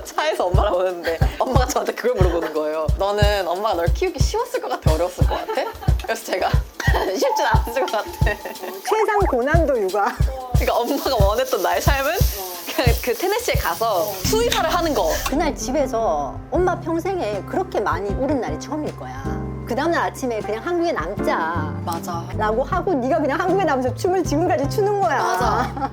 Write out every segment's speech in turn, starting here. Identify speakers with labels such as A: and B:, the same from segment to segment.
A: 차에서 엄마랑 오는데 엄마가 저한테 그걸 물어보는 거예요. 너는 엄마가 널 키우기 쉬웠을 것 같아? 어려웠을 것 같아? 그래서 제가 쉽진 않았을 것 같아.
B: 최상 고난도 육아.
A: 그러니까 엄마가 원했던 나의 삶은 그냥 그 테네시에 가서 수의사를 하는 거.
B: 그날 집에서 엄마 평생에 그렇게 많이 울은 날이 처음일 거야. 그 다음날 아침에 그냥 한국에 남자
A: 맞아.
B: 라고 하고 네가 그냥 한국에 남아서 춤을 지금까지 추는 거야.
A: 맞아.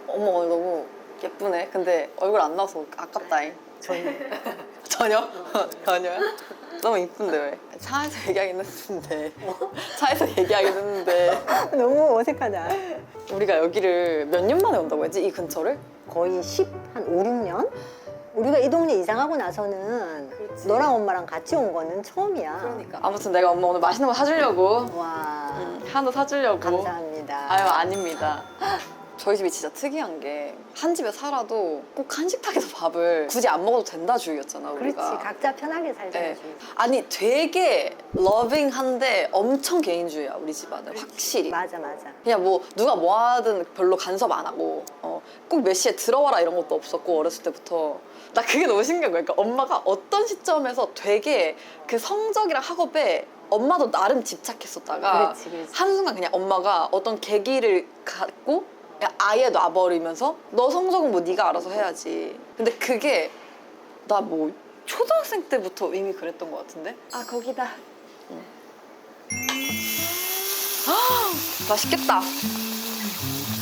A: 어머 오늘 너무 예쁘네. 근데 얼굴 안 나와서 아깝다잉. 전혀? 전혀요? 너무 이쁜데 왜? 차에서 얘기하긴 했는데 차에서 얘기하긴 했는데
B: 너무 어색하다.
A: 우리가 여기를 몇 년 만에 온다고 했지? 이 근처를?
B: 거의 한 5, 6년? 우리가 이 동네 이사가고 나서는 너랑 엄마랑 같이 온 거는 처음이야.
A: 그러니까 아무튼 내가 엄마 오늘 맛있는 거 사주려고
B: 와,
A: 하나 사주려고.
B: 감사합니다.
A: 아유 아닙니다. 저희 집이 진짜 특이한 게 한 집에 살아도 꼭 한식탁에서 밥을 굳이 안 먹어도 된다 주의였잖아 우리가.
B: 그렇지, 각자 편하게 살자는
A: 네.
B: 주의.
A: 아니 되게 러빙한데 엄청 개인주의야 우리 집안은. 확실히.
B: 맞아, 맞아.
A: 그냥 뭐 누가 뭐 하든 별로 간섭 안 하고 꼭 몇 시에 들어와라 이런 것도 없었고 어렸을 때부터. 나 그게 너무 신기한 거야. 그러니까 엄마가 어떤 시점에서 되게 그 성적이랑 학업에 엄마도 나름 집착했었다가
B: 그렇지.
A: 한순간 그냥 엄마가 어떤 계기를 갖고 그냥 아예 놔버리면서 너 성적은 뭐 네가 알아서 해야지. 근데 그게 나 뭐 초등학생 때부터 이미 그랬던 것 같은데? 아 거기다. 맛있겠다.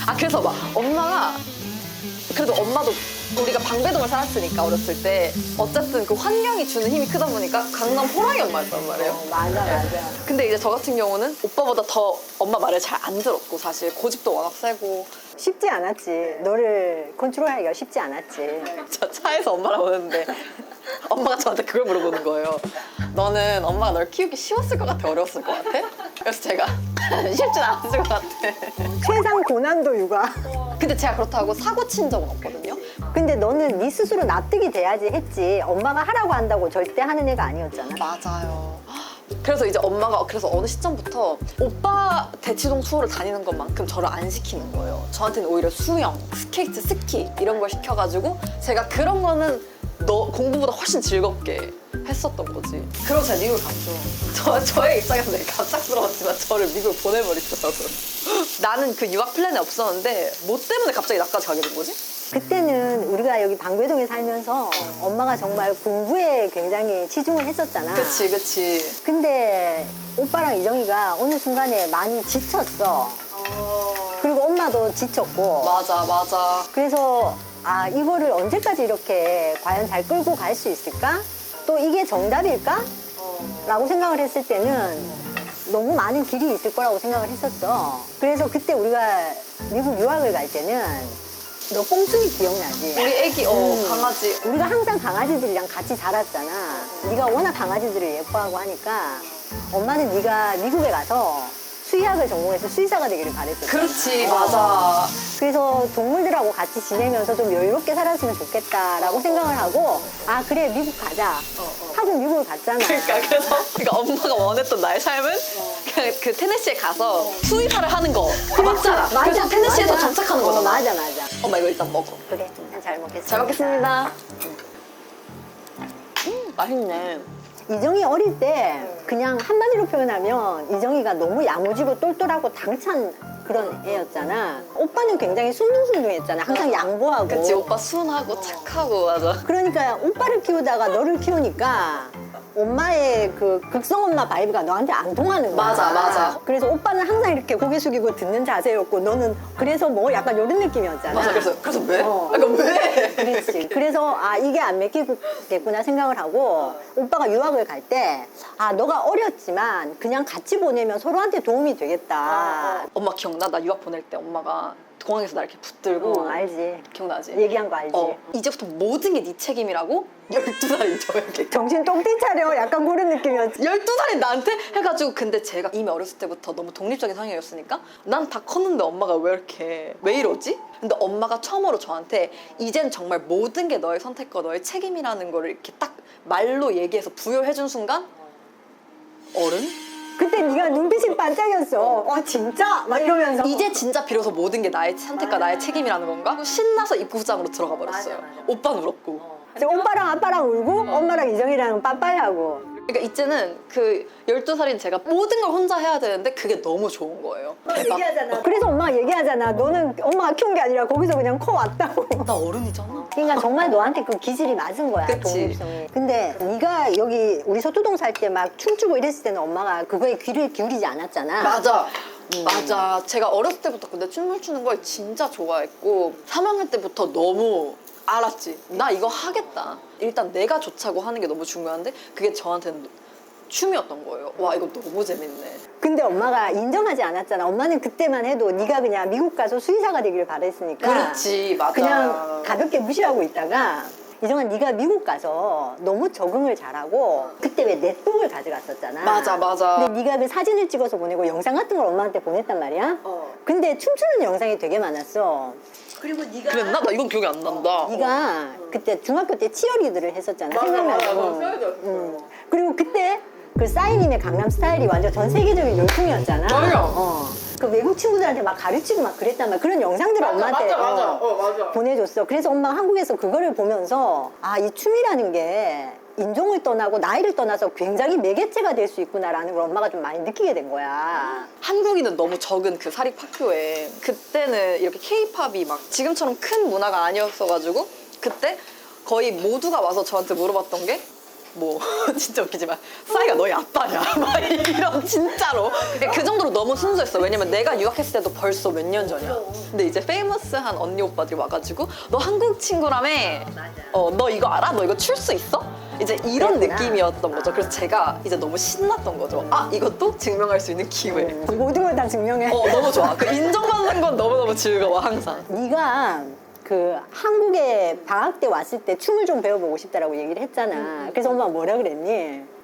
A: 아 그래서 막 엄마가 그래도 엄마도 우리가 방배동을 살았으니까 어렸을 때 어쨌든 그 환경이 주는 힘이 크다 보니까 강남 호랑이 엄마였단 말이에요.
B: 맞아, 맞아.
A: 근데 이제 저 같은 경우는 오빠보다 더 엄마 말을 잘 안 들었고 사실 고집도 워낙 세고.
B: 쉽지 않았지. 너를 컨트롤하기가 쉽지 않았지.
A: 저 차에서 엄마랑 오는데 엄마가 저한테 그걸 물어보는 거예요. 너는 엄마가 널 키우기 쉬웠을 것 같아? 어려웠을 것 같아? 그래서 제가 쉽진 않았을 것 같아.
B: 최상 고난도 육아.
A: 근데 제가 그렇다고 사고 친 적은 없거든요.
B: 근데 너는 네 스스로 납득이 돼야지 했지. 엄마가 하라고 한다고 절대 하는 애가 아니었잖아.
A: 맞아요. 그래서 이제 엄마가 그래서 어느 시점부터 오빠 대치동 수호를 다니는 것만큼 저를 안 시키는 거예요. 저한테는 오히려 수영, 스케이트, 스키 이런 걸 시켜가지고 제가 그런 거는 너 공부보다 훨씬 즐겁게 했었던 거지. 그러고 제가 미국을 갔죠. 저의 입장에서 되게 갑작스러웠지만 저를 미국을 보내버리더라고요. 나는 그 유학 플랜에 없었는데 뭐 때문에 갑자기 나까지 가게 된 거지?
B: 그때는 우리가 여기 방배동에 살면서 엄마가 정말 공부에 굉장히 치중을 했었잖아.
A: 그치.
B: 근데 오빠랑 이정이가 어느 순간에 많이 지쳤어. 그리고 엄마도 지쳤고.
A: 맞아.
B: 그래서 아, 이거를 언제까지 이렇게 과연 잘 끌고 갈 수 있을까? 또 이게 정답일까? 라고 생각을 했을 때는 너무 많은 길이 있을 거라고 생각을 했었어. 그래서 그때 우리가 미국 유학을 갈 때는 너 꽁순이 기억나지?
A: 우리 애기 강아지.
B: 우리가 항상 강아지들이랑 같이 자랐잖아. 네가 워낙 강아지들을 예뻐하고 하니까 엄마는 네가 미국에 가서 수의학을 전공해서 수의사가 되기를 바랬었어.
A: 그렇지, 맞아.
B: 그래서 동물들하고 같이 지내면서 좀 여유롭게 살았으면 좋겠다라고 생각을 하고 아 그래 미국 가자 하고 미국을 갔잖아.
A: 그러니까 엄마가 원했던 나의 삶은 그냥 그 테네시에 가서 수의사를 하는 거. 맞잖아. 그래서 테네시에서
B: 맞아.
A: 정착하는 거잖아.
B: 맞아.
A: 엄마 이거 일단 먹어.
B: 그래 잘 먹겠습니다.
A: 잘 먹겠습니다. 맛있네.
B: 이정이 어릴 때 그냥 한마디로 표현하면 이정이가 너무 야무지고 똘똘하고 당찬 그런 애였잖아. 오빠는 굉장히 순둥순둥했잖아. 항상 양보하고.
A: 그치, 오빠 순하고 착하고, 맞아.
B: 그러니까 오빠를 키우다가 너를 키우니까 엄마의 그 극성 엄마 바이브가 너한테 안 통하는 거야.
A: 맞아.
B: 그래서 오빠는 항상 이렇게 고개 숙이고 듣는 자세였고 너는 그래서 뭐 약간 이런 느낌이었잖아.
A: 맞아. 그래서 왜? 그러니까 왜?
B: 그렇지. 그래서 아 이게 안 먹히겠구나 생각을 하고 오빠가 유학을 갈 때 아 너가 어렸지만 그냥 같이 보내면 서로한테 도움이 되겠다.
A: 엄마 기억나? 나 유학 보낼 때 엄마가 공항에서 나 이렇게 붙들고.
B: 알지.
A: 기억나지?
B: 얘기한 거 알지.
A: 이제부터 모든 게 네 책임이라고? 12살인 저에게.
B: 정신 똥띠 차려. 약간 그런 느낌이었지.
A: 12살인 나한테 해가지고 근데 제가 이미 어렸을 때부터 너무 독립적인 성향이었으니까 난 다 컸는데 엄마가 왜 이러지? 근데 엄마가 처음으로 저한테 이젠 정말 모든 게 너의 선택과 너의 책임이라는 거를 이렇게 딱 말로 얘기해서 부여해준 순간 어른?
B: 그때 네가 눈빛이 반짝였어. 진짜? 막 이러면서.
A: 이제 진짜 비로소 모든 게 나의 선택과 나의 책임이라는 건가? 신나서 입구장으로 들어가 버렸어요. 오빠는 울었고.
B: 이제 오빠랑 아빠랑 울고 엄마랑 이정이랑 빠빠이 하고.
A: 그러니까 이제는 그 12살인 제가 모든 걸 혼자 해야 되는데 그게 너무 좋은 거예요. 대박.
B: 그래서 엄마가 얘기하잖아. 너는 엄마가 키운 게 아니라 거기서 그냥 커왔다고.
A: 나 어른이잖아.
B: 그러니까 정말 너한테 그 기질이 맞은 거야.
A: 그치.
B: 독립성이. 근데 네가 여기 우리 서초동 살 때 막 춤추고 이랬을 때는 엄마가 그거에 귀를 기울이지 않았잖아.
A: 맞아. 맞아. 제가 어렸을 때부터 근데 춤을 추는 걸 진짜 좋아했고 3학년 때부터 너무 알았지. 나 이거 하겠다. 일단 내가 좋자고 하는 게 너무 중요한데 그게 저한테는 춤이었던 거예요. 와 이거 너무 재밌네.
B: 근데 엄마가 인정하지 않았잖아. 엄마는 그때만 해도 네가 그냥 미국 가서 수의사가 되기를 바랬으니까.
A: 그렇지. 맞아.
B: 그냥 가볍게 무시하고 있다가 이정아 네가 미국 가서 너무 적응을 잘하고 그때 왜 넷북을 가져갔었잖아.
A: 맞아 맞아.
B: 근데 네가 그 사진을 찍어서 보내고 영상 같은 걸 엄마한테 보냈단 말이야. 근데 춤추는 영상이 되게 많았어.
C: 그리고 네가
A: 그랬나? 나 이건 기억이 안 난다.
B: 네가 그때 중학교 때 치어리더를 했었잖아. 생각나고. 그리고 그때 그 싸이님의 강남 스타일이 완전 전 세계적인 열풍이었잖아.
A: 맞아.
B: 그 외국 친구들한테 막 가르치고 막 그랬단 말이야. 그런 영상들을 엄마한테
C: 맞아.
B: 보내줬어. 그래서 엄마가 한국에서 그거를 보면서 아, 이 춤이라는 게 인종을 떠나고 나이를 떠나서 굉장히 매개체가 될 수 있구나라는 걸 엄마가 좀 많이 느끼게 된 거야.
A: 한국인은 너무 적은 그 사립학교에 그때는 이렇게 케이팝이 막 지금처럼 큰 문화가 아니었어가지고 그때 거의 모두가 와서 저한테 물어봤던 게 뭐 진짜 웃기지만 싸이가 너희 아빠냐 막 이런 진짜로 그 정도로 너무 순수했어. 왜냐면 내가 유학했을 때도 벌써 몇 년 전이야. 근데 이제 페이머스한 언니 오빠들이 와가지고 너 한국 친구라며 너 이거 알아? 너 이거 출 수 있어? 이제 이런
B: 그랬구나.
A: 느낌이었던 거죠. 그래서 제가 이제 너무 신났던 거죠. 아 이것도 증명할 수 있는 기회.
B: 모든 걸 다 증명해.
A: 너무 좋아. 그 인정받는 건 너무너무 즐거워 항상.
B: 네가 그 한국에 방학 때 왔을 때 춤을 좀 배워보고 싶다라고 얘기를 했잖아. 그래서 엄마가 뭐라 그랬니?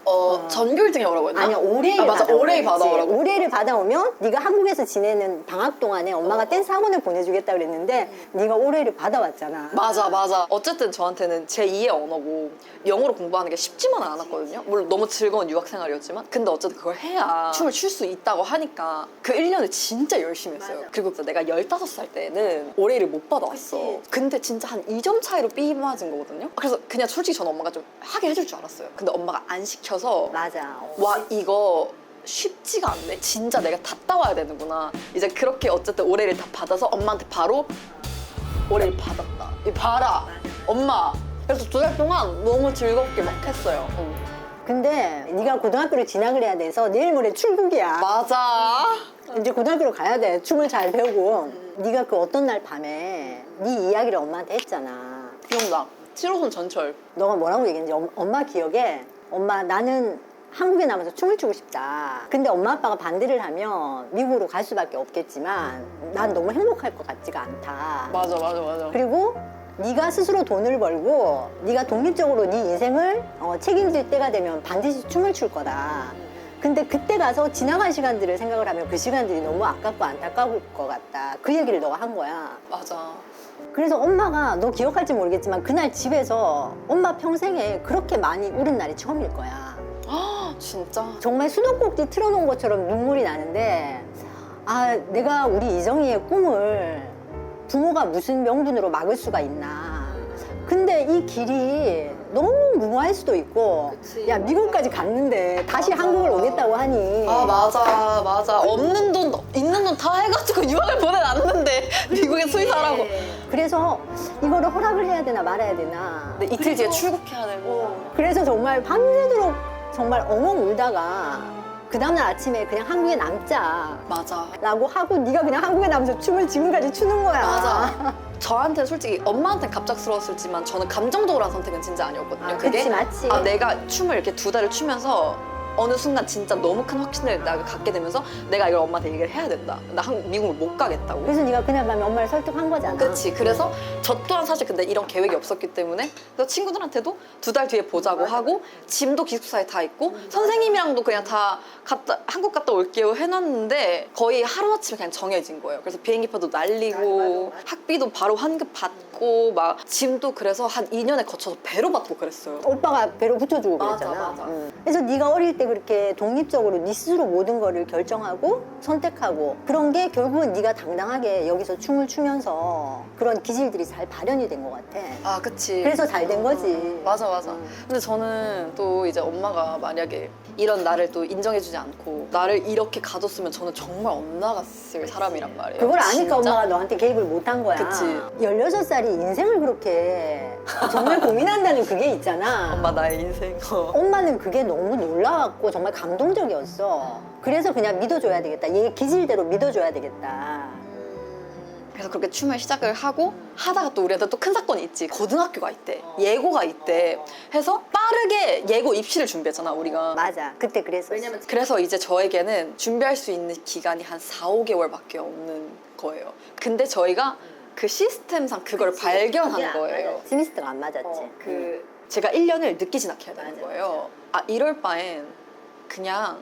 A: 전교 1등이 오라고 했나?
B: 아니야, 올해를
A: 맞아. 올해를 받아오라고.
B: 올해를 받아오면 네가 한국에서 지내는 방학 동안에 엄마가 댄스 학원을 보내주겠다 그랬는데 네가 올해를 받아왔잖아.
A: 맞아. 어쨌든 저한테는 제 2의 언어고 영어로 공부하는 게 쉽지만은 않았거든요. 물론 너무 즐거운 유학 생활이었지만 근데 어쨌든 그걸 해야 춤을 출 수 있다고 하니까 그 1년을 진짜 열심히 했어요. 그리고 내가 15살 때는 올해를 못 받아왔어. 근데 진짜 한 2점 차이로 삐 맞은 거거든요. 그래서 그냥 솔직히 저는 엄마가 좀 하게 해줄 줄 알았어요. 근데 엄마가 안 시켜서
B: 맞아.
A: 와 이거 쉽지가 않네. 진짜 내가 다 따와야 되는구나. 이제 그렇게 어쨌든 올해를 다 받아서 엄마한테 바로 올해를 받았다. 이 봐라 엄마. 그래서 2달 동안 너무 즐겁게 막 했어요.
B: 근데 네가 고등학교를 진학을 해야 돼서 내일 모레 출국이야.
A: 맞아.
B: 이제 고등학교로 가야 돼. 춤을 잘 배우고. 네가 그 어떤 날 밤에 네 이야기를 엄마한테 했잖아.
A: 기억나. 7호선 전철.
B: 너가 뭐라고 얘기했는지 엄마 기억에 엄마 나는 한국에 남아서 춤을 추고 싶다. 근데 엄마 아빠가 반대를 하면 미국으로 갈 수밖에 없겠지만 난 너무 행복할 것 같지가 않다.
A: 맞아.
B: 그리고 네가 스스로 돈을 벌고 네가 독립적으로 네 인생을 책임질 때가 되면 반드시 춤을 출 거다. 근데 그때 가서 지나간 시간들을 생각을 하면 그 시간들이 너무 아깝고 안타까울 것 같다. 그 얘기를 너가 한 거야.
A: 맞아.
B: 그래서 엄마가 너 기억할지 모르겠지만 그날 집에서 엄마 평생에 그렇게 많이 울은 날이 처음일 거야.
A: 진짜.
B: 정말 수도꼭지 틀어놓은 것처럼 눈물이 나는데 아 내가 우리 이정희의 꿈을 부모가 무슨 명분으로 막을 수가 있나. 근데 이 길이 너무 무모할 수도 있고
A: 그치.
B: 야 미국까지 갔는데 다시
A: 맞아.
B: 한국을 오겠다고 하니
A: 맞아. 없는 돈, 있는 돈 다 해가지고 유학을 보내놨는데 미국에 수의사라고.
B: 그래서 이거를 허락을 해야 되나 말아야 되나.
A: 근데 이틀 뒤에 출국해야 되고.
B: 그래서 정말 밤새도록 정말 엉엉 울다가 그 다음날 아침에 그냥 한국에 남자
A: 맞아.
B: 라고 하고 네가 그냥 한국에 남아서 춤을 지금까지 추는 거야.
A: 맞아. 저한테 솔직히 엄마한테는 갑작스러웠을지만 저는 감정적으로 한 선택은 진짜 아니었거든요.
B: 아,
A: 그게
B: 그치, 맞지.
A: 내가 춤을 이렇게 2달을 추면서 어느 순간 진짜 너무 큰 확신을 내가 갖게 되면서 내가 이걸 엄마한테 얘기를 해야 된다. 나 미국을 못 가겠다고.
B: 그래서 네가 그날 밤에 엄마를 설득한 거잖아.
A: 그치. 그래서 저 또한 사실 근데 이런 계획이 없었기 때문에 그래서 친구들한테도 2달 뒤에 보자고 하고 짐도 기숙사에 다 있고 선생님이랑도 그냥 다 한국 갔다 올게요 해놨는데 거의 하루아침에 그냥 정해진 거예요. 그래서 비행기표도 날리고 학비도 바로 환급 받고 막 짐도 그래서 한 2년에 거쳐서 배로 받고 그랬어요.
B: 오빠가 배로 붙여주고
A: 맞아,
B: 그랬잖아.
A: 맞아.
B: 그래서 네가 어릴 때 너한테 그렇게 독립적으로 네 스스로 모든 거를 결정하고 선택하고 그런 게 결국은 네가 당당하게 여기서 춤을 추면서 그런 기질들이 잘 발현이 된 것 같아.
A: 아, 그치.
B: 그래서 잘 된 거지.
A: 맞아, 맞아. 근데 저는 또 이제 엄마가 만약에 이런 나를 또 인정해주지 않고 나를 이렇게 가뒀으면 저는 정말 엇나갔을 사람이란 말이에요.
B: 그걸 아니까
A: 진짜?
B: 엄마가 너한테 개입을 못 한 거야.
A: 그치.
B: 16살이 인생을 그렇게 정말 고민한다는 그게 있잖아.
A: 엄마 나의 인생.
B: 엄마는 그게 너무 놀라웠고 정말 감동적이었어. 그래서 그냥 믿어줘야 되겠다. 얘 기질대로 믿어줘야 되겠다.
A: 그래서 그렇게 춤을 시작을 하고 하다가 또 우리한테 또 큰 사건이 있지. 고등학교가 있대. 예고가 있대. 해서 빠르게 예고 입시를 준비했잖아, 우리가.
B: 맞아. 그때 그랬었어.
A: 그래서 이제 저에게는 준비할 수 있는 기간이 한 4, 5개월밖에 없는 거예요. 근데 저희가 그 시스템상 그걸 발견한 거예요.
B: 스미스트가 안 맞았지.
A: 제가 1년을 늦게 진학해야 되는 거예요. 아, 이럴 바엔 그냥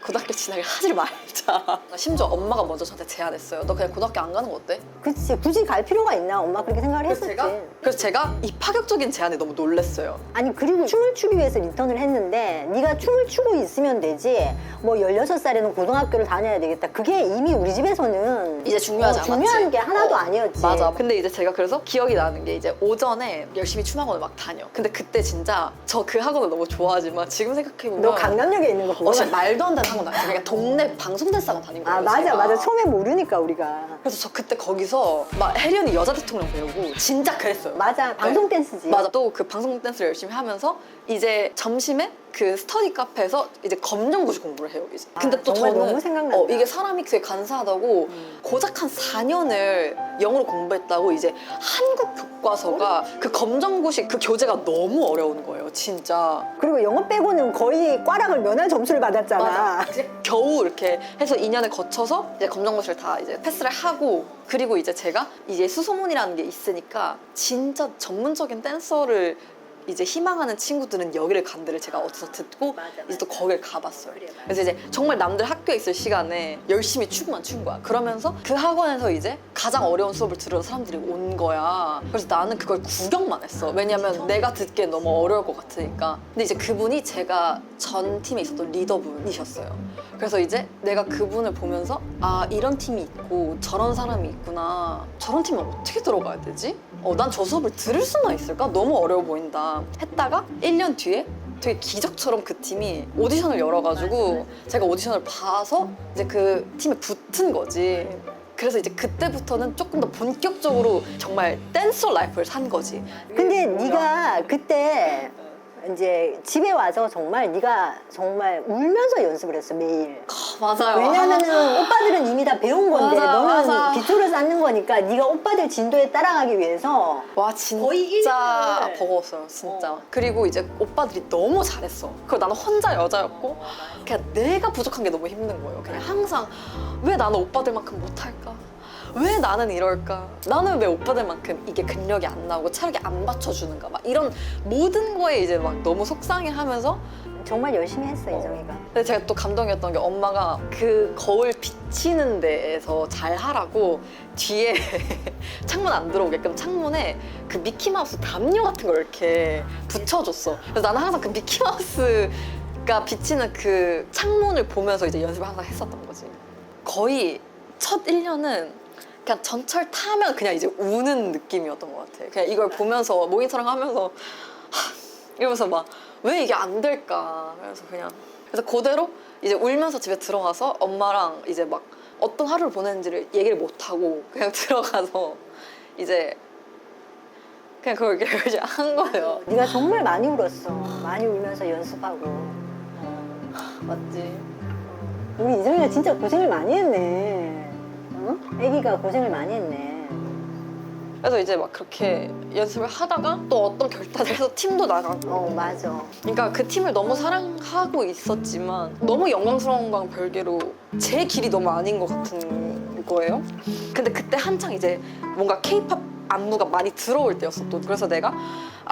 A: 고등학교 진학을 하질 말자. 심지어 엄마가 먼저 저한테 제안했어요. 너 그냥 고등학교 안 가는 거 어때?
B: 그치. 굳이 갈 필요가 있나? 엄마 그렇게 생각을 했었지.
A: 그래서 제가 이 파격적인 제안에 너무 놀랐어요.
B: 아니 그리고 춤을 추기 위해서 리턴을 했는데 네가 춤을 추고 있으면 되지 뭐 16살에는 고등학교를 다녀야 되겠다. 그게 이미 우리 집에서는
A: 이제 중요하지 않았지.
B: 중요한 게 하나도 아니었지.
A: 맞아. 근데 이제 제가 그래서 기억이 나는 게 이제 오전에 열심히 춤학원을 막 다녀. 근데 그때 진짜 저 그 학원을 너무 좋아하지만 지금 생각해보면
B: 너 강남역에 있는 거 보고
A: 진짜 말도 안 되는 학원 다니고 그냥 동네 방송댄스 학원 다닌 거예요.
B: 아 맞아
A: 제가.
B: 맞아. 처음에 모르니까 우리가.
A: 그래서 저 그때 거기서 막 혜련이 여자 대통령 배우고 진짜 그랬어요.
B: 맞아. 방송 댄스지.
A: 맞아. 또 그 방송 댄스를 열심히 하면서 이제 점심에 그 스터디 카페에서 이제 검정고시 공부를 해요. 이제. 근데 또
B: 정말
A: 저는
B: 너무 생각난다.
A: 이게 사람이 되게 간사하다고 고작 한 4년을 영어로 공부했다고 이제 한국 교과서가 그 검정고시 그 교재가 너무 어려운 거예요. 진짜.
B: 그리고 영어 빼고는 거의 꽈락을 면할 점수를 받았잖아.
A: 이제 겨우 이렇게 해서 2년을 거쳐서 이제 검정고시를 다 이제 패스를 하고 그리고 이제 제가 이제 수소문이라는 게 있으니까 진짜 전문적인 댄서를 이제 희망하는 친구들은 여기를 간 데를 제가 어디서 듣고 이제 또 거기를 가봤어요. 그래서 이제 정말 남들 학교에 있을 시간에 열심히 춤만 춘 거야. 그러면서 그 학원에서 이제 가장 어려운 수업을 들으러 사람들이 온 거야. 그래서 나는 그걸 구경만 했어. 왜냐면 내가 듣기엔 너무 어려울 것 같으니까. 근데 이제 그분이 제가 전 팀에 있었던 리더분이셨어요. 그래서 이제 내가 그분을 보면서 아, 이런 팀이 있고 저런 사람이 있구나. 저런 팀은 어떻게 들어가야 되지? 난 저 수업을 들을 수나 있을까? 너무 어려워 보인다. 했다가 1년 뒤에 되게 기적처럼 그 팀이 오디션을 열어가지고 제가 오디션을 봐서 이제 그 팀에 붙은 거지. 그래서 이제 그때부터는 조금 더 본격적으로 정말 댄서 라이프를 산 거지.
B: 근데 네가 그때 이제 집에 와서 정말 네가 정말 울면서 연습을 했어 매일.
A: 맞아요.
B: 왜냐면은 오빠들은 이미 다 배운 건데
A: 맞아,
B: 너는
A: 맞아.
B: 기초를 쌓는 거니까 네가 오빠들 진도에 따라가기 위해서
A: 와
B: 거의
A: 진짜
B: 1년을
A: 버거웠어요 진짜. 그리고 이제 오빠들이 너무 잘했어. 그리고 나는 혼자 여자였고 그냥 내가 부족한 게 너무 힘든 거예요. 그냥 항상 왜 나는 오빠들만큼 못할까? 왜 나는 이럴까? 나는 왜 오빠들만큼 이게 근력이 안 나오고 체력이 안 받쳐주는가? 막 이런 모든 거에 이제 막 너무 속상해하면서
B: 정말 열심히 했어 이정이가.
A: 근데 제가 또 감동이었던 게 엄마가 그 거울 비치는 데에서 잘 하라고 뒤에 창문 안 들어오게끔 창문에 그 미키마우스 담요 같은 걸 이렇게 붙여줬어. 그래서 나는 항상 그 미키마우스가 비치는 그 창문을 보면서 이제 연습을 항상 했었던 거지. 거의 첫 1년은 그냥 전철 타면 그냥 이제 우는 느낌이었던 것 같아. 그냥 이걸 보면서 모니터링 하면서 이러면서 막 왜 이게 안 될까. 그래서 그대로 이제 울면서 집에 들어가서 엄마랑 이제 막 어떤 하루를 보냈는지를 얘기를 못 하고 그냥 들어가서 이제 그냥 그걸 이렇게 열심히 한 거예요.
B: 네가 정말 많이 울었어. 많이 울면서 연습하고.
A: 맞지?
B: 우리 이정이가 진짜 고생을 많이 했네. 어? 애기가 고생을 많이 했네.
A: 그래서 이제 막 그렇게 연습을 하다가 또 어떤 결단을 해서 팀도 나가고
B: 맞아.
A: 그러니까 그 팀을 너무 사랑하고 있었지만 너무 영광스러운 거랑 별개로 제 길이 너무 아닌 것 같은 거예요. 근데 그때 한창 이제 뭔가 케이팝 안무가 많이 들어올 때였어 또. 그래서 내가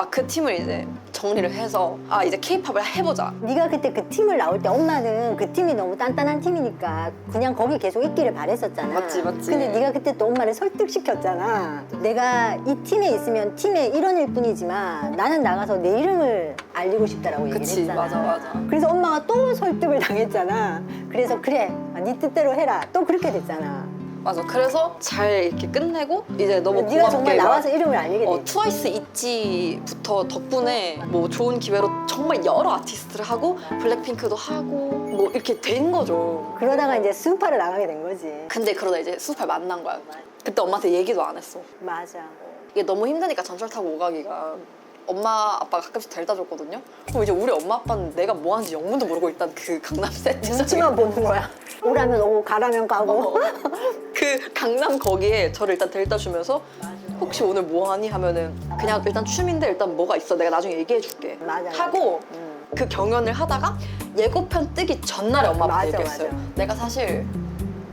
A: 그 팀을 이제 정리를 해서 이제 케이팝을 해보자.
B: 네가 그때 그 팀을 나올 때 엄마는 그 팀이 너무 단단한 팀이니까 그냥 거기 계속 있기를 바랬었잖아.
A: 맞지.
B: 근데 네가 그때 또 엄마를 설득시켰잖아. 내가 이 팀에 있으면 팀의 일원일 뿐이지만 나는 나가서 내 이름을 알리고 싶다라고 얘기를
A: 그치,
B: 했잖아.
A: 맞아.
B: 그래서 엄마가 또 설득을 당했잖아. 그래서 그래, 네 뜻대로 해라. 또 그렇게 됐잖아.
A: 맞아. 그래서 잘 이렇게 끝내고 이제 너무
B: 네가 정말
A: 고맙게
B: 나와서 이름을 알리게 됐지.
A: 트와이스 있지부터 덕분에 뭐 좋은 기회로 정말 여러 아티스트를 하고 블랙핑크도 하고 뭐 이렇게 된 거죠.
B: 그러다가 이제 수우파를 나가게 된 거지.
A: 근데 그러다 이제 수팔 만난 거야. 그때 엄마한테 얘기도 안 했어.
B: 맞아.
A: 이게 너무 힘드니까 전철 타고 오가기가. 엄마 아빠가 가끔씩 데려다 줬거든요. 그럼 이제 우리 엄마 아빠는 내가 뭐 하는지 영문도 모르고 일단 그 강남 세트
B: 눈치만 보는 거야. 오라면 오고 가라면 가고.
A: 그 강남 거기에 저를 일단 데려다 주면서 혹시 오늘 뭐 하니 하면은 그냥 일단 춤인데 일단 뭐가 있어 내가 나중에 얘기해 줄게
B: 맞아.
A: 하고 그 경연을 하다가 예고편 뜨기 전날에 엄마 아빠한테
B: 맞아,
A: 얘기했어요.
B: 맞아.
A: 내가 사실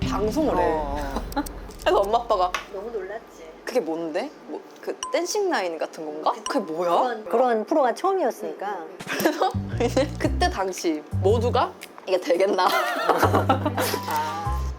A: 방송을 해. 그래서 엄마 아빠가
C: 너무 놀랐지.
A: 그게 뭔데? 뭐 그 댄싱 라인 같은 건가? 그게 뭐야?
B: 그런 프로가 처음이었으니까.
A: 그래서 이제 그때 당시 모두가 이게 되겠나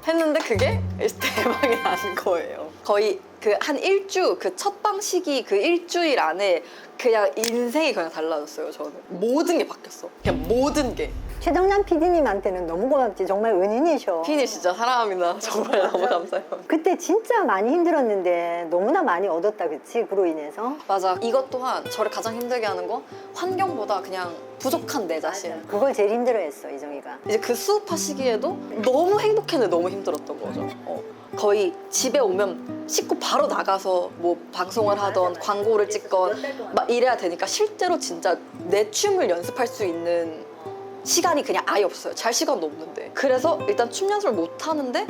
A: 했는데 그게 대박이 나는 거예요. 거의 그 한 일주 그 첫 방식이 그 일주일 안에 그냥 인생이 그냥 달라졌어요. 저는 모든 게 바뀌었어. 그냥 모든 게.
B: 최정남 PD님한테는 너무 고맙지. 정말 은인이셔.
A: 피니 진짜 사랑합니다. 정말 너무 감사해요.
B: 그때 진짜 많이 힘들었는데 너무나 많이 얻었다, 그치? 그로 인해서.
A: 맞아. 이것 또한 저를 가장 힘들게 하는 거 환경보다 그냥 부족한 내 자신.
B: 그걸 제일 힘들어했어, 이정이가.
A: 이제 그 수업하 시기에도 너무 행복했는데 너무 힘들었던 거죠. 거의 집에 오면 씻고 바로 나가서 뭐 방송을 하던 광고를 찍건 막 이래야 되니까 실제로 진짜 내 춤을 연습할 수 있는 시간이 그냥 아예 없어요. 잘 시간도 없는데. 그래서 일단 춤 연습을 못 하는데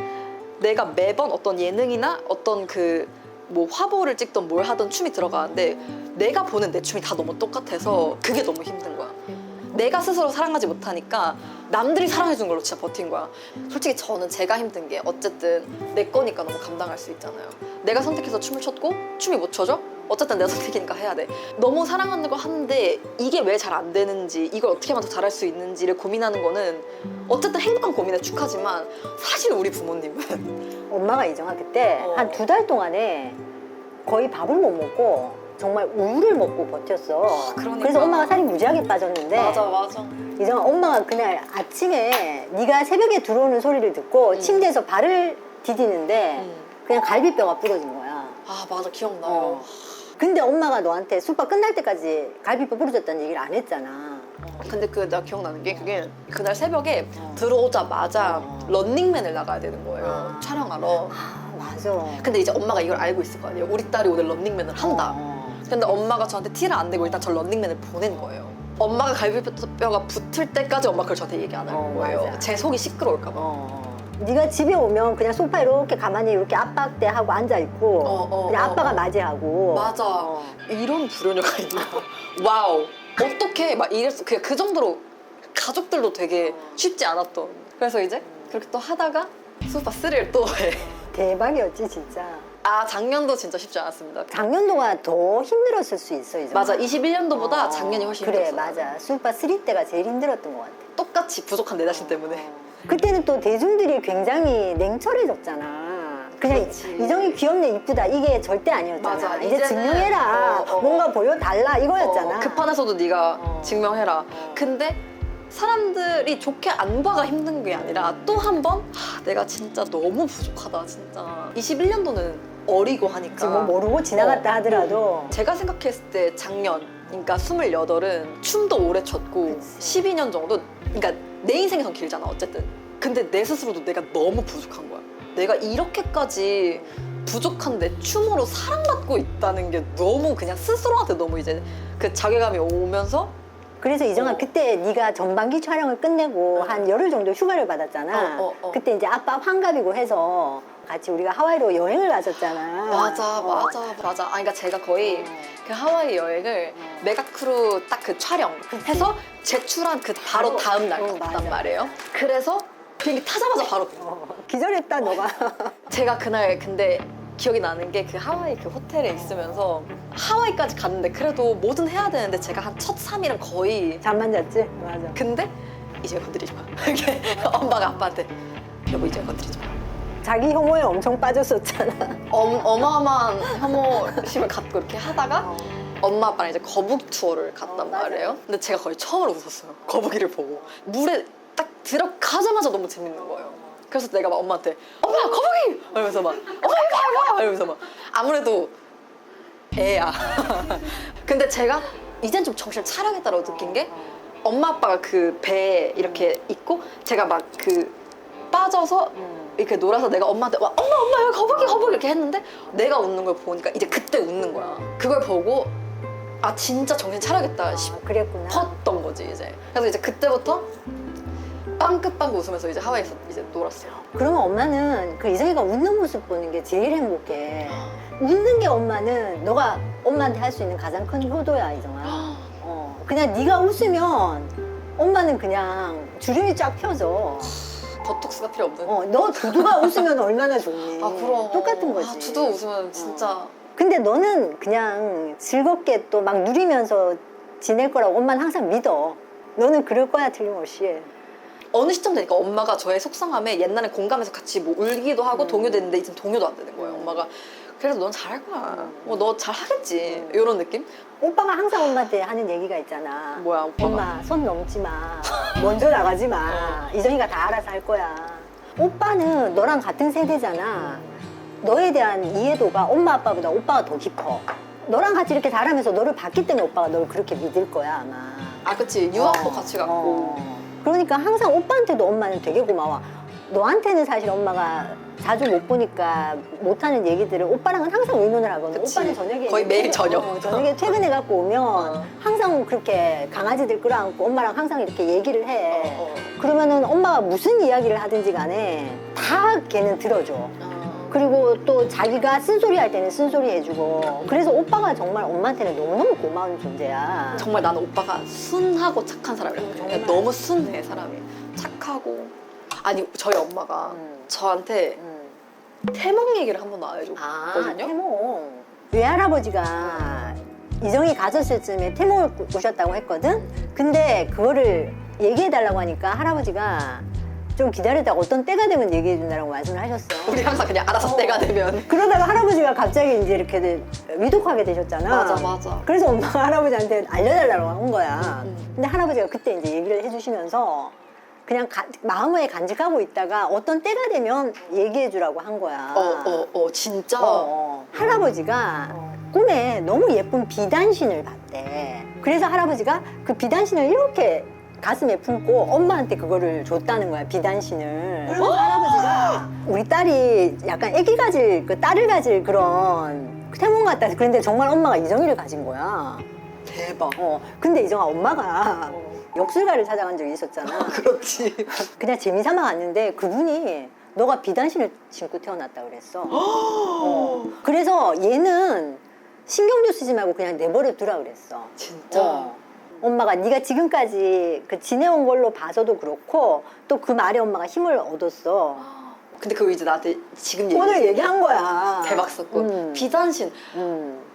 A: 내가 매번 어떤 예능이나 어떤 그 뭐 화보를 찍던 뭘 하던 춤이 들어가는데 내가 보는 내 춤이 다 너무 똑같아서 그게 너무 힘든 거야. 내가 스스로 사랑하지 못하니까 남들이 사랑해준 걸로 진짜 버틴 거야. 솔직히 저는 제가 힘든 게 어쨌든 내 거니까 너무 감당할 수 있잖아요. 내가 선택해서 춤을 췄고 춤이 못 춰져? 어쨌든 내 선택이니까 해야 돼. 너무 사랑하는 거 하는데 이게 왜 잘 안 되는지 이걸 어떻게 하면 더 잘할 수 있는지를 고민하는 거는 어쨌든 행복한 고민에 축하지만 사실 우리 부모님은
B: 엄마가 이정아 그때 한 2달 동안에 거의 밥을 못 먹고 정말 우유를 먹고 버텼어.
A: 그러니까.
B: 그래서 엄마가 살이 무지하게 빠졌는데
A: 맞아.
B: 이정아 엄마가 그날 아침에 네가 새벽에 들어오는 소리를 듣고 침대에서 발을 디디는데 그냥 갈비뼈가 부러진 거야.
A: 아 맞아 기억나요.
B: 근데 엄마가 너한테 수파 끝날 때까지 갈비뼈 부러졌다는 얘기를 안 했잖아.
A: 근데 나 기억나는 게 그게 그날 새벽에 들어오자마자 런닝맨을 나가야 되는 거예요. 촬영하러.
B: 아, 맞아.
A: 근데 이제 엄마가 이걸 알고 있을 거 아니에요. 우리 딸이 오늘 런닝맨을 한다. 근데 엄마가 저한테 티를 안 내고 일단 저 런닝맨을 보낸 거예요. 엄마가 갈비뼈가 붙을 때까지 엄마가 그걸 저한테 얘기 안 할 거예요.
B: 맞아.
A: 제 속이 시끄러울까 봐.
B: 네가 집에 오면 그냥 소파에 이렇게 가만히 이렇게 압박대 하고 앉아 있고 그냥 아빠가 맞이하고.
A: 맞아. 이런 불효녀가 있나. 와우. 어떻게 막 이랬어. 그 정도로 가족들도 되게 쉽지 않았던. 그래서 이제 그렇게 또 하다가 수파 3를 또 해.
B: 대박이었지 진짜.
A: 작년도 진짜 쉽지 않았습니다.
B: 작년도가 더 힘들었을 수 있어 이제.
A: 맞아. 21년도보다 작년이 훨씬
B: 그래
A: 힘들었어.
B: 맞아. 수파 3 때가 제일 힘들었던 것 같아.
A: 똑같이 부족한 내 자신 때문에.
B: 그때는 또 대중들이 굉장히 냉철해졌잖아. 그냥
A: 그렇지.
B: 이정이 귀엽네 이쁘다 이게 절대 아니었잖아.
A: 맞아.
B: 이제
A: 이제는
B: 증명해라. 뭔가 보여달라 이거였잖아.
A: 급한에서도 네가 증명해라. 근데 사람들이 좋게 안 봐가 힘든 게 아니라 또 한 번 내가 진짜 너무 부족하다 진짜. 21년도는 어리고 하니까
B: 지금 뭐 모르고 지나갔다 하더라도
A: 제가 생각했을 때 작년 그러니까 28은 춤도 오래 췄고
B: 그치.
A: 12년 정도 그러니까 내 인생에선 길잖아 어쨌든. 근데 내 스스로도 내가 너무 부족한 거야. 내가 이렇게까지 부족한 내 춤으로 사랑받고 있다는 게 너무 그냥 스스로한테 너무 이제 그 자괴감이 오면서
B: 그래서 이정아 그때 네가 전반기 촬영을 끝내고 한 열흘 정도 휴가를 받았잖아. 그때 이제 아빠 환갑이고 해서 같이 우리가 하와이로 여행을 갔었잖아.
A: 맞아. 그러니까 제가 거의 그 하와이 여행을 메가크루 딱 그 촬영 해서 제출한 그 바로 다음 날 갔단
B: 맞아.
A: 말이에요. 그래서 비행기 타자마자 바로
B: 기절했다 너가.
A: 제가 그날 근데 기억이 나는 게 그 하와이 그 호텔에 있으면서 하와이까지 갔는데 그래도 뭐든 해야 되는데 제가 한 첫 3일은 거의
B: 잠만 잤지? 맞아.
A: 근데 이제 건드리지 마. 이렇게 엄마가 아빠한테 여보 이제 건드리지 마.
B: 자기 혐오에 엄청 빠졌었잖아.
A: 어마어마한 혐오심을 갖고 이렇게 하다가 엄마 아빠랑 이제 거북 투어를 갔단
B: 맞아요.
A: 말이에요. 근데 제가 거의 처음으로 웃었어요. 거북이를 보고 물에 딱 들어가자마자 너무 재밌는 거예요. 그래서 내가 막 엄마한테 엄마 거북이! 이러면서 막 엄마 이거 이거! 이러면서 막 아무래도 애야. 근데 제가 이젠 좀 정신을 차려야겠다라고 느낀 게 엄마 아빠가 그 배에 이렇게 있고 제가 막 그 빠져서 이렇게 놀아서 내가 엄마한테 와, 엄마 여기 거북이 이렇게 했는데 내가 웃는 걸 보니까 이제 그때 웃는 거야. 그걸 보고 아 진짜 정신 차려야겠다
B: 그랬구나.
A: 싶었던 거지 이제. 그래서 이제 그때부터 빵긋빵긋 웃으면서 이제 하와이에서 이제 놀았어요.
B: 그러면 엄마는 그 이성이가 웃는 모습 보는 게 제일 행복해. 웃는 게 엄마는 너가 엄마한테 할 수 있는 가장 큰 효도야, 이성아. 그냥 네가 웃으면 엄마는 그냥 주름이 쫙 펴져.
A: 버톡스가 필요 없는.
B: 너 두두가 웃으면 얼마나 좋니.
A: 아 그럼.
B: 똑같은 거지.
A: 아, 두두 웃으면 진짜.
B: 근데 너는 그냥 즐겁게 또 막 누리면서 지낼 거라고 엄마는 항상 믿어. 너는 그럴 거야, 틀림없이.
A: 어느 시점 되니까 엄마가 저의 속상함에 옛날에 공감해서 같이 뭐 울기도 하고 동요됐는데 이제 동요도 안 되는 거예요. 엄마가 그래도 넌 잘할 거야. 너 잘하겠지. 이런 느낌?
B: 오빠가 항상 엄마한테 하는 얘기가 있잖아.
A: 뭐야 오빠가?
B: 엄마 손 넘지 마. 먼저 나가지 마. 이정이가 다 알아서 할 거야. 오빠는 너랑 같은 세대잖아. 너에 대한 이해도가 엄마 아빠보다 오빠가 더 깊어. 너랑 같이 이렇게 자라면서 너를 봤기 때문에 오빠가 널 그렇게 믿을 거야 아마.
A: 아 그치 유학도 같이 갔고.
B: 그러니까 항상 오빠한테도 엄마는 되게 고마워. 너한테는 사실 엄마가 자주 못 보니까 못하는 얘기들을 오빠랑은 항상 의논을 하거든.
A: 그치.
B: 오빠는 저녁에
A: 거의 매일 저녁.
B: 저녁에 퇴근해 갖고 오면 항상 그렇게 강아지들 끌어안고 엄마랑 항상 이렇게 얘기를 해. 그러면은 엄마가 무슨 이야기를 하든지 간에 다 걔는 들어줘. 그리고 또 자기가 쓴소리 할 때는 쓴소리 해주고. 그래서 오빠가 정말 엄마한테는 너무너무 고마운 존재야.
A: 정말 나는 오빠가 순하고 착한 사람이거든요.
B: 정말.
A: 너무 순해 사람이. 착하고. 아니 저희 엄마가 저한테 태몽 얘기를 한 번도 안 해줬거든요.
B: 태몽. 외할아버지가 이정이 가졌을 쯤에 태몽을 꾸셨다고 했거든? 근데 그거를 얘기해달라고 하니까 할아버지가 좀 기다리다가 어떤 때가 되면 얘기해준다고 말씀을 하셨어.
A: 우리 항상 그냥 알아서 때가 되면.
B: 그러다가 할아버지가 갑자기 이제 이렇게 위독하게 되셨잖아.
A: 맞아.
B: 그래서 엄마가 할아버지한테 알려달라고 한 거야. 근데 할아버지가 그때 이제 얘기를 해주시면서 그냥 마음에 간직하고 있다가 어떤 때가 되면 얘기해주라고 한 거야.
A: 진짜?
B: 할아버지가 꿈에 너무 예쁜 비단신을 봤대. 그래서 할아버지가 그 비단신을 이렇게 가슴에 품고 엄마한테 그거를 줬다는 거야, 비단신을. 그래서 할아버지가 우리 딸이 약간 애기 가질, 그 딸을 가질 그런 태몽 같다. 그런데 정말 엄마가 이정이를 가진 거야.
A: 대박.
B: 근데 이정아, 엄마가 역술가를 찾아간 적이 있었잖아.
A: 그렇지.
B: 그냥 재미삼아 갔는데 그분이 너가 비단신을 신고 태어났다 그랬어. 그래서 얘는 신경도 쓰지 말고 그냥 내버려 두라 그랬어.
A: 진짜?
B: 엄마가 네가 지금까지 그 지내온 걸로 봐서도 그렇고 또 그 말에 엄마가 힘을 얻었어.
A: 근데 그거 이제 나한테 지금
B: 오늘 얘기한 거야.
A: 대박 썼고. 비단신.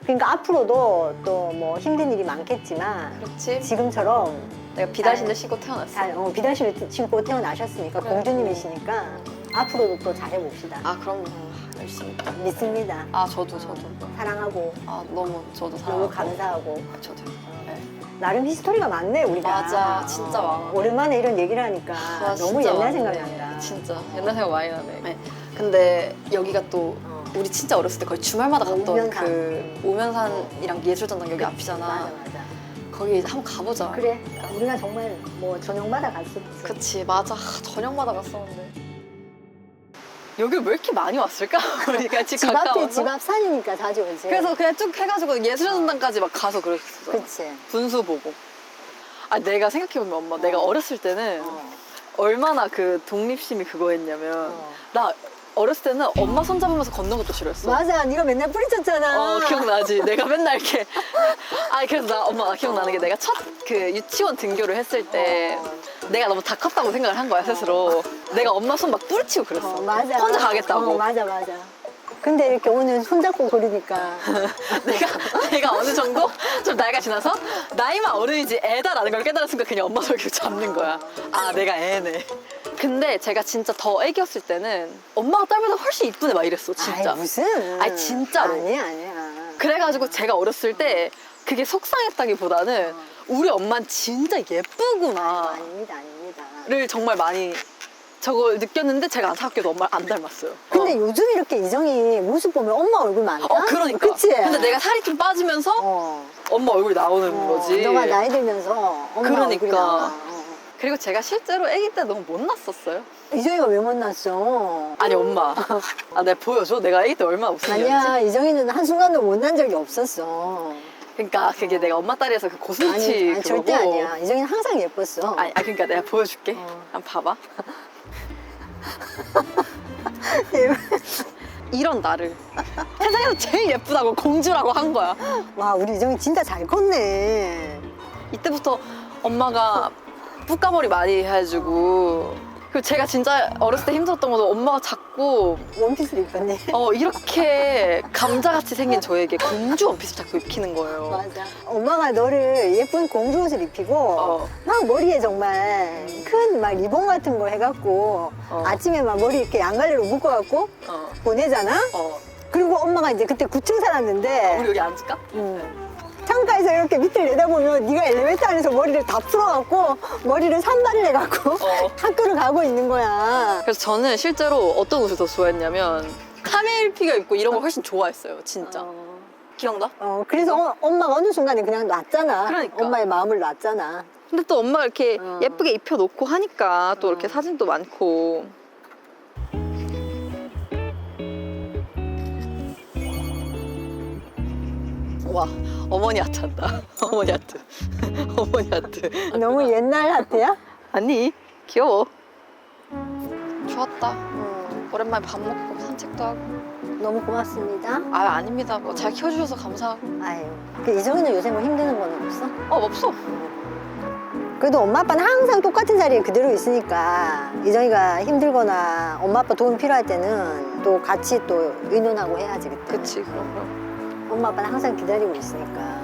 B: 그러니까 앞으로도 또 뭐 힘든 일이 많겠지만
A: 그렇지.
B: 지금처럼
A: 내가 비단신을 신고 태어났어.
B: 비단신을 신고 태어나셨으니까
A: 그래.
B: 공주님이시니까 앞으로도 또 잘해봅시다.
A: 아 그럼 열심히.
B: 믿습니다.
A: 아 저도.
B: 사랑하고
A: 아 너무 저도 사랑하고.
B: 너무 감사하고.
A: 저도. 네.
B: 나름 히스토리가 많네 우리가.
A: 맞아, 진짜 많아.
B: 오랜만에 이런 얘기를 하니까
A: 아,
B: 너무
A: 진짜
B: 옛날
A: 많네.
B: 생각이 난다.
A: 진짜 옛날 생각 많이 나네. 네. 근데 여기가 또 우리 진짜 어렸을 때 거의 주말마다 갔던
B: 오면산.
A: 그 오면산이랑 예술전당 여기 앞이잖아.
B: 맞아.
A: 거기 한번 가보자.
B: 그래. 우리가 정말 뭐 저녁마다 갈 수도 있어.
A: 그치 맞아. 저녁마다 갔었는데. 여기 왜 이렇게 많이 왔을까? 우리가 집
B: 집 앞에
A: 가까워서.
B: 집 앞 산이니까 자주 오지.
A: 그래서 그냥 쭉 해가지고 예술전당까지 막 가서 그랬었어.
B: 그치.
A: 분수 보고. 아 내가 생각해보면 엄마 내가 어렸을 때는 얼마나 그 독립심이 그거였냐면 나 어렸을 때는 엄마 손잡으면서 걷는 것도 싫어했어.
B: 맞아. 네가 맨날 뿌리쳤잖아.
A: 기억나지. 내가 맨날 이렇게. 그래서 나 기억나는 게 내가 첫 그 유치원 등교를 했을 때 내가 너무 다 컸다고 생각을 한 거야 스스로. 내가 엄마 손 막 뿌리치고 그랬어.
B: 맞아.
A: 혼자 가겠다고.
B: 맞아. 근데 이렇게 오늘 손잡고 그러니까
A: 내가 어느 정도 좀 나이가 지나서 나이만 어른이지 애다라는 걸 깨달은 순간 그냥 엄마 손을 잡는 거야. 아, 내가 애네. 근데 제가 진짜 더 애기였을 때는 엄마가 딸보다 훨씬 이쁘네 막 이랬어, 진짜.
B: 아이, 무슨?
A: 아니, 진짜로.
B: 아니야.
A: 그래가지고 제가 어렸을 때 그게 속상했다기보다는 우리 엄마는 진짜 예쁘구나.
B: 아닙니다.
A: 를 정말 많이 저걸 느꼈는데 제가 안타깝게도 엄마를 안 닮았어요.
B: 근데 요즘 이렇게 이정이 모습 보면 엄마 얼굴 많다?
A: 그러니까.
B: 그치?
A: 근데 내가 살이 좀 빠지면서 엄마 얼굴이 나오는 거지.
B: 너가 나이 들면서 엄마
A: 그러니까.
B: 얼굴이 나와.
A: 그리고 제가 실제로 아기 때 너무 못났었어요.
B: 이정이가 왜 못났어?
A: 아니, 엄마. 아, 내가 보여줘? 내가 아기 때 얼마나 못생겼지?
B: 아니야, 이정이는 한순간도 못난 적이 없었어.
A: 그러니까 그게 내가 엄마 딸이어서 그 고슴치
B: 아니,
A: 그거고.
B: 절대 아니야. 이정이는 항상 예뻤어.
A: 그러니까 내가 보여줄게. 한번 봐봐. 이런 나를 세상에서 제일 예쁘다고 공주라고 한 거야.
B: 와, 우리 이정이 진짜 잘 컸네.
A: 이때부터 엄마가 뿌까머리 많이 해주고, 그리고 제가 진짜 어렸을 때 힘들었던 것도 엄마가 자꾸
B: 원피스를 입었네.
A: 이렇게 감자같이 생긴 저에게 공주 원피스를 자꾸 입히는 거예요.
B: 맞아. 엄마가 너를 예쁜 공주 옷을 입히고 막 머리에 정말 큰 막 리본 같은 거 해갖고 아침에 막 머리 이렇게 양갈래로 묶어갖고 보내잖아? 그리고 엄마가 이제 그때 9층 살았는데
A: 우리 여기 앉을까?
B: 창가에서 이렇게 밑을 내다보면 네가 엘리베이터 안에서 머리를 다 풀어갖고 머리를 산발을 해갖고 학교를 가고 있는 거야.
A: 그래서 저는 실제로 어떤 옷을 더 좋아했냐면 카멜피가 입고 이런 걸 훨씬 좋아했어요, 진짜. 기억나?
B: 그래서 엄마가 어느 순간에 그냥 놨잖아.
A: 그러니까.
B: 엄마의 마음을 놨잖아.
A: 근데 또 엄마가 이렇게 예쁘게 입혀놓고 하니까 또 이렇게 사진도 많고. 와, 어머니 아트 한다. 어머니 아트. 어머니 아트.
B: 너무 옛날 하트야?
A: 아니, 귀여워. 좋았다. 오랜만에 밥 먹고 산책도 하고.
B: 너무 고맙습니다.
A: 아닙니다. 뭐 잘 키워주셔서 감사하고.
B: 아유, 그 이정이는 요새 뭐 힘드는 건 없어?
A: 없어.
B: 그래도 엄마 아빠는 항상 똑같은 자리에 그대로 있으니까 이정이가 힘들거나 엄마 아빠 도움 필요할 때는 또 같이 또 의논하고 해야지 그때.
A: 그치, 그럼.
B: 엄마 아빠는 항상 기다리고 있으니까.